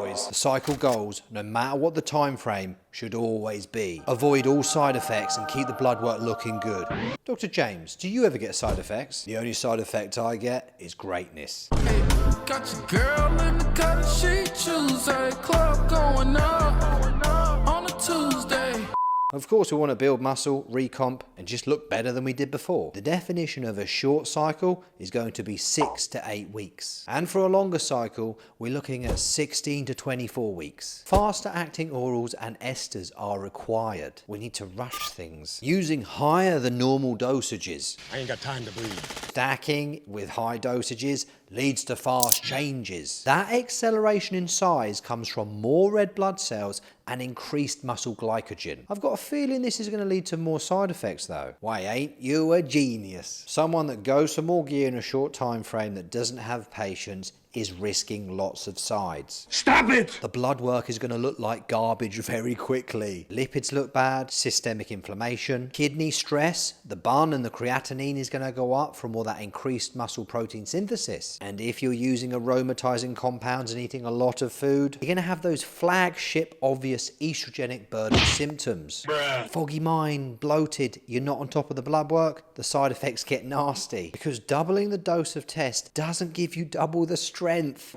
boys. The cycle goals, no matter what the time frame, should always be avoid all side effects and keep the blood work looking good. Dr. James, do you ever get side effects? The only side effect I get is greatness. Hey, got your girl in the cut, she choose a club going up on a Tuesday. Of course, we want to build muscle, recomp, and just look better than we did before. The definition of a short cycle is going to be 6 to 8 weeks. And for a longer cycle, we're looking at 16 to 24 weeks. Faster acting orals and esters are required. We need to rush things. Using higher than normal dosages. I ain't got time to breathe. Stacking with high dosages leads to fast changes. That acceleration in size comes from more red blood cells and increased muscle glycogen. I've got a feeling this is going to lead to more side effects though. Why ain't you a genius? Someone that goes for more gear in a short time frame that doesn't have patience is risking lots of sides. Stop it! The blood work is going to look like garbage very quickly. Lipids look bad, systemic inflammation, kidney stress, the bun and the creatinine is going to go up from all that increased muscle protein synthesis. And if you're using aromatizing compounds and eating a lot of food, you're going to have those flagship obvious estrogenic burden symptoms. Bruh. Foggy mind, bloated, you're not on top of the blood work, the side effects get nasty. Because doubling the dose of test doesn't give you double the strength.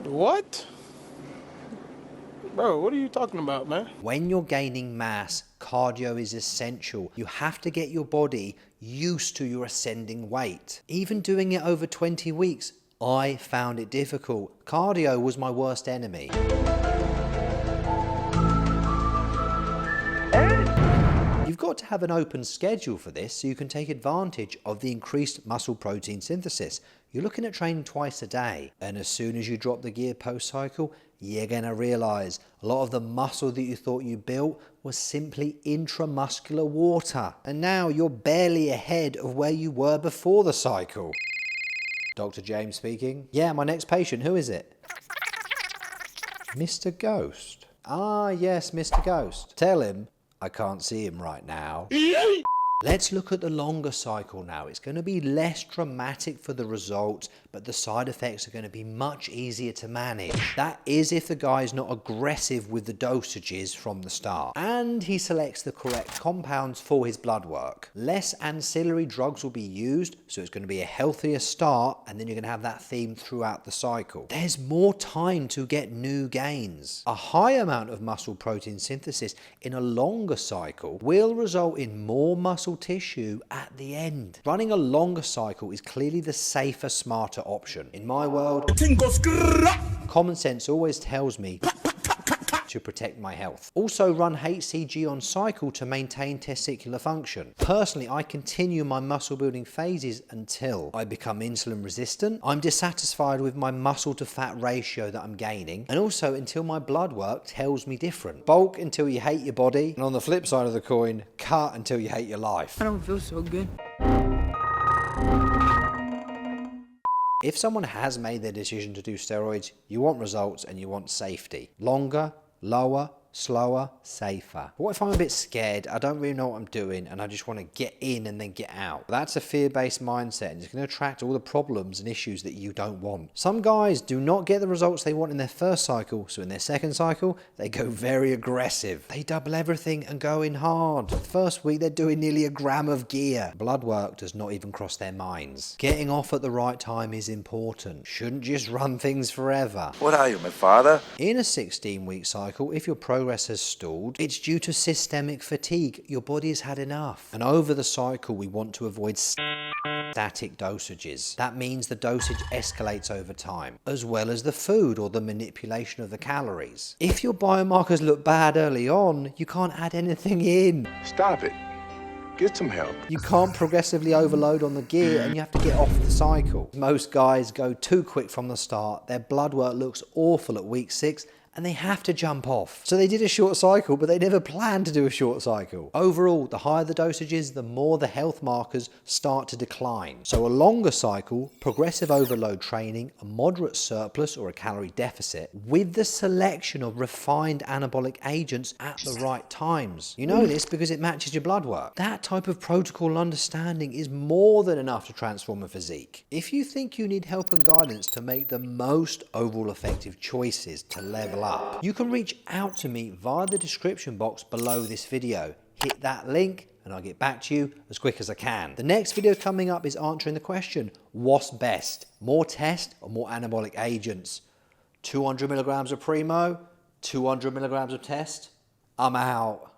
What? Bro, what are you talking about, man? When you're gaining mass, cardio is essential. You have to get your body used to your ascending weight. Even doing it over 20 weeks, I found it difficult. Cardio was my worst enemy. You've got to have an open schedule for this so you can take advantage of the increased muscle protein synthesis. You're looking at training twice a day, and as soon as you drop the gear post-cycle, you're going to realise a lot of the muscle that you thought you built was simply intramuscular water. And now you're barely ahead of where you were before the cycle. Dr. James speaking. Yeah, my next patient, who is it? Mr. Ghost. Ah, yes, Mr. Ghost. Tell him I can't see him right now. Let's look at the longer cycle now. It's going to be less dramatic for the results, but the side effects are going to be much easier to manage. That is if the guy is not aggressive with the dosages from the start. And he selects the correct compounds for his blood work. Less ancillary drugs will be used, so it's going to be a healthier start, and then you're going to have that theme throughout the cycle. There's more time to get new gains. A high amount of muscle protein synthesis in a longer cycle will result in more muscle tissue at the end. Running a longer cycle is clearly the safer, smarter option. In my world, common sense always tells me to protect my health. Also run HCG on cycle to maintain testicular function. Personally, I continue my muscle building phases until I become insulin resistant, I'm dissatisfied with my muscle to fat ratio that I'm gaining, and also until my blood work tells me different. Bulk until you hate your body, and on the flip side of the coin, cut until you hate your life. I don't feel so good. If someone has made their decision to do steroids, you want results and you want safety. Longer, lower, slower, safer. But what if I'm a bit scared, I don't really know what I'm doing, and I just want to get in and then get out? That's a fear-based mindset, and it's going to attract all the problems and issues that you don't want. Some guys do not get the results they want in their first cycle, so in their second cycle, they go very aggressive. They double everything and go in hard. The first week, they're doing nearly a gram of gear. Blood work does not even cross their minds. Getting off at the right time is important. Shouldn't just run things forever. What are you, my father? In a 16-week cycle, if your progress has stalled, it's due to systemic fatigue. Your body has had enough. And over the cycle, we want to avoid static dosages. That means the dosage escalates over time, as well as the food or the manipulation of the calories. If your biomarkers look bad early on, you can't add anything in. Stop it. Get some help. You can't progressively overload on the gear, and you have to get off the cycle. Most guys go too quick from the start. Their blood work looks awful at week 6, and they have to jump off. So they did a short cycle, but they never planned to do a short cycle. Overall, the higher the dosages, the more the health markers start to decline. So a longer cycle, progressive overload training, a moderate surplus or a calorie deficit, with the selection of refined anabolic agents at the right times. You know this because it matches your blood work. That type of protocol understanding is more than enough to transform a physique. If you think you need help and guidance to make the most overall effective choices to level up up. You can reach out to me via the description box below this video. Hit that link and I'll get back to you as quick as I can. The next video coming up is answering the question, what's best? More test or more anabolic agents? 200 milligrams of Primo, 200 milligrams of test? I'm out.